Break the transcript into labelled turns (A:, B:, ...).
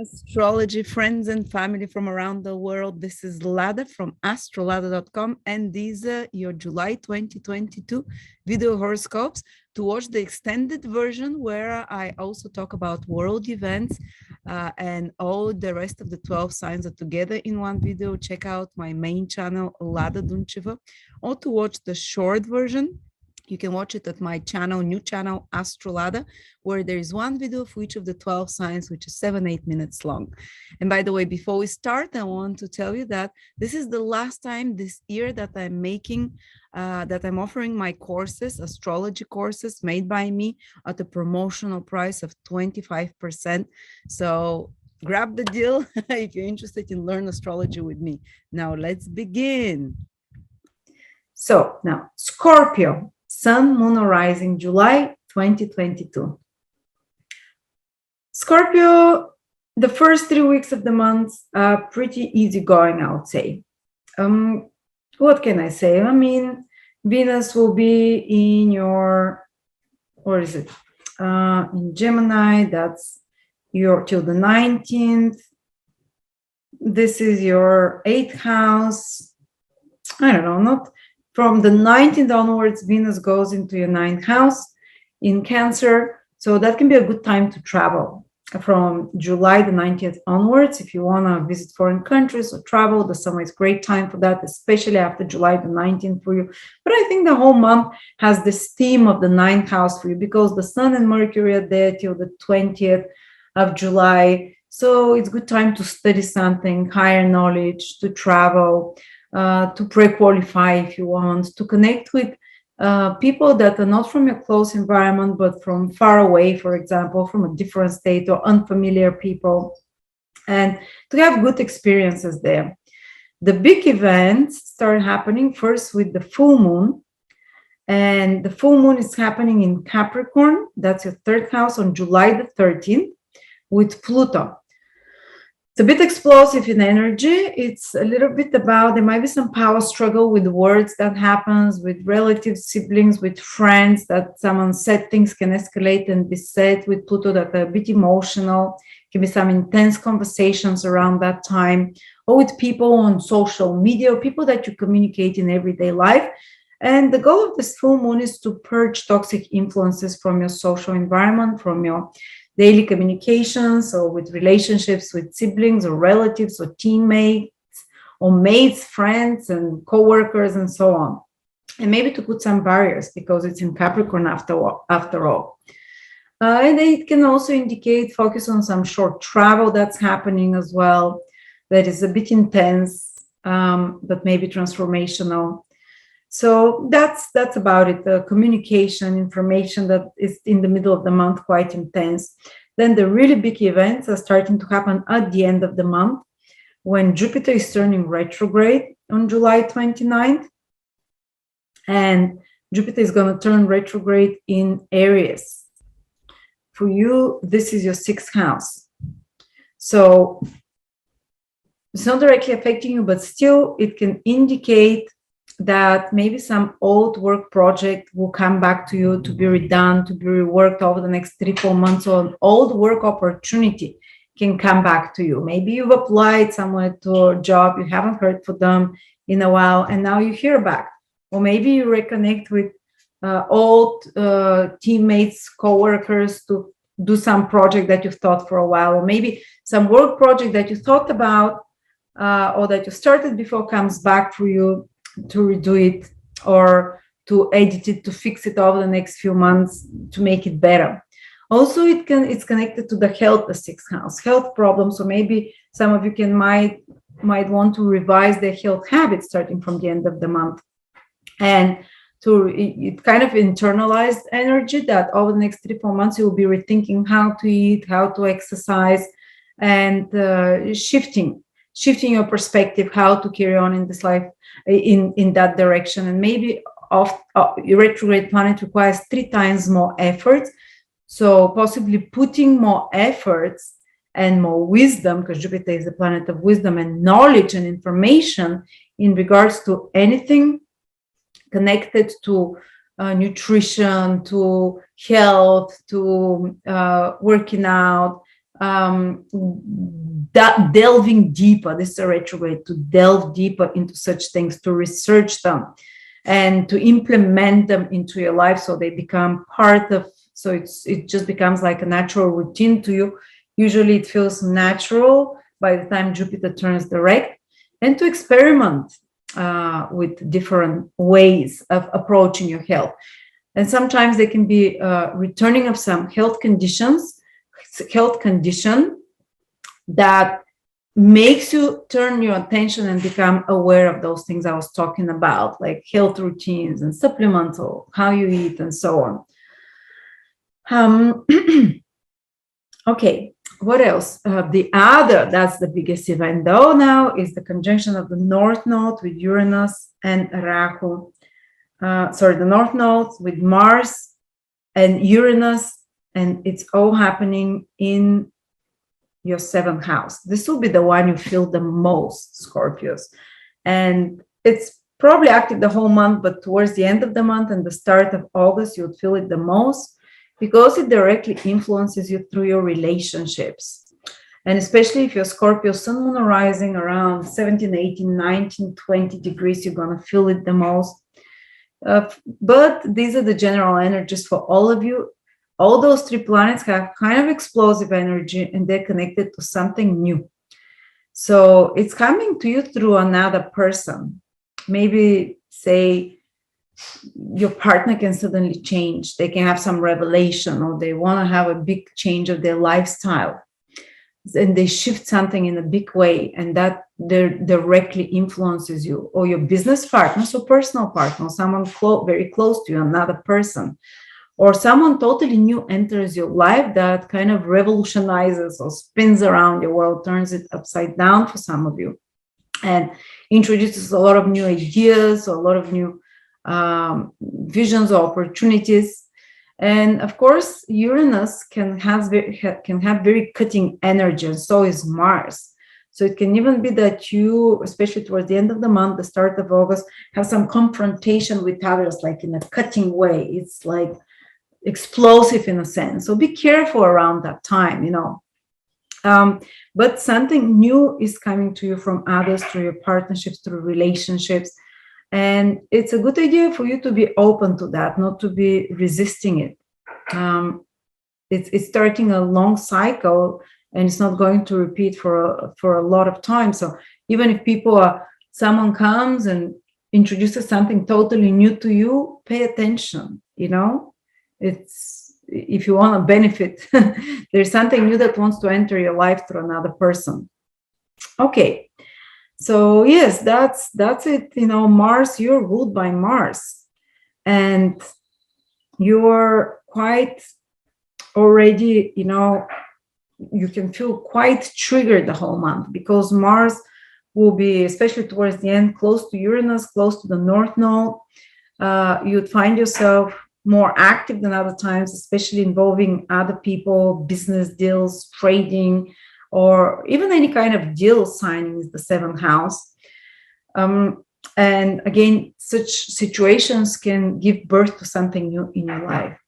A: Astrology friends and family from around the world. This is Lada from Astrolada.com, and these are your July 2022 video horoscopes. To watch the extended version, where I also talk about world events and all the rest of the 12 signs are together in one video, check out my main channel, Ladaduncheva. Or to watch the short version, you can watch it at my channel, new channel, Astrolada, where there is one video for each of the 12 signs, which is 7-8 minutes long. And by the way, before we start, I want to tell you that this is the last time this year that I'm offering my courses, astrology courses made by me at a promotional price of 25%. So grab the deal if you're interested in learn astrology with me. Now let's begin. So now Scorpio, Sun, Moon, or Rising, July 2022. Scorpio, the first 3 weeks of the month are pretty easygoing, I would say. What can I say? I mean, Venus will be in your, where is it? In Gemini, that's your till the 19th. This is your 8th house. I don't know, not from the 19th onwards, Venus goes into your 9th house in Cancer. So that can be a good time to travel from July the 19th onwards. If you want to visit foreign countries or travel, the summer is a great time for that, especially after July the 19th for you. But I think the whole month has this theme of the 9th house for you because the Sun and Mercury are there till the 20th of July. So it's a good time to study something, higher knowledge, to travel, to pre-qualify if you want, to connect with people that are not from your close environment, but from far away, for example, from a different state or unfamiliar people, and to have good experiences there. The big events start happening first with the full moon, and the full moon is happening in Capricorn. That's your 3rd house on July the 13th with Pluto. It's a bit explosive in energy. It's a little bit about, there might be some power struggle with words that happens with relatives, siblings, with friends, that someone said things can escalate and be said with Pluto that are a bit emotional. Can be some intense conversations around that time, or with people on social media, or people that you communicate in everyday life. And the goal of this full moon is to purge toxic influences from your social environment, from your daily communications, or with relationships with siblings or relatives or teammates or mates, friends and co-workers and so on. And maybe to put some barriers because it's in Capricorn after all. And it can also indicate focus on some short travel that's happening as well, that is a bit intense, but maybe transformational. So that's about it. The communication, information that is in the middle of the month, quite intense. Then the really big events are starting to happen at the end of the month when Jupiter is turning retrograde on July 29th. And Jupiter is going to turn retrograde in Aries. For you, this is your 6th house. So it's not directly affecting you, but still it can indicate that maybe some old work project will come back to you to be redone, to be reworked over the next 3-4 months, or an old work opportunity can come back to you. Maybe you've applied somewhere to a job, you haven't heard from them in a while, and now you hear back. Or maybe you reconnect with old teammates, co-workers to do some project that you've thought for a while, or maybe some work project that you thought about or that you started before comes back for you to redo it or to edit it, to fix it over the next few months to make it better. Also, it's connected to the health, the 6th house, health problems. So maybe some of you might want to revise their health habits starting from the end of the month. And it kind of internalized energy that over the next 3-4 months, you will be rethinking how to eat, how to exercise, and shifting your perspective, how to carry on in this life in that direction. And maybe your retrograde planet requires 3 times more effort. So possibly putting more efforts and more wisdom, because Jupiter is the planet of wisdom and knowledge and information in regards to anything connected to nutrition, to health, to working out, delving deeper. This is a retrograde, to delve deeper into such things, to research them, and to implement them into your life, so they become part of. So it just becomes like a natural routine to you. Usually, it feels natural by the time Jupiter turns direct, and to experiment with different ways of approaching your health. And sometimes they can be returning of some health condition that makes you turn your attention and become aware of those things I was talking about, like health routines and supplemental, how you eat, and so on. Okay, what else? That's the biggest event though now, is the conjunction of the North Node with Uranus and Rahu. The North Node with Mars and Uranus, and it's all happening in your 7th house. This will be the one you feel the most, Scorpios. And it's probably active the whole month, but towards the end of the month and the start of August, you'll feel it the most, because it directly influences you through your relationships. And especially if you're Scorpio, Sun, Moon, rising around 17, 18, 19, 20 degrees, you're going to feel it the most. But these are the general energies for all of you. All those 3 planets have kind of explosive energy, and they're connected to something new. So it's coming to you through another person. Maybe, say, your partner can suddenly change. They can have some revelation, or they want to have a big change of their lifestyle. And they shift something in a big way, and that directly influences you, or your business partner, so personal partner, someone very close to you, another person, or someone totally new enters your life that kind of revolutionizes or spins around your world, turns it upside down for some of you, and introduces a lot of new ideas, or a lot of new visions or opportunities. And of course, Uranus can have very cutting energy, and so is Mars. So it can even be that you, especially towards the end of the month, the start of August, have some confrontation with others, like in a cutting way. It's like explosive in a sense. So be careful around that time, but something new is coming to you from others, through your partnerships, through relationships. And it's a good idea for you to be open to that, not to be resisting it. It's starting a long cycle, and it's not going to repeat for a lot of time. So even if someone comes and introduces something totally new to you, pay attention. It's, if you want to benefit, there's something new that wants to enter your life through another person. Okay. So yes, that's it. Mars, you're ruled by Mars, and you're quite already, you can feel quite triggered the whole month, because Mars will be, especially towards the end, close to Uranus, close to the North Node. You'd find yourself more active than other times, especially involving other people, business deals, trading, or even any kind of deal signing is the 7th house. And again, such situations can give birth to something new in your life.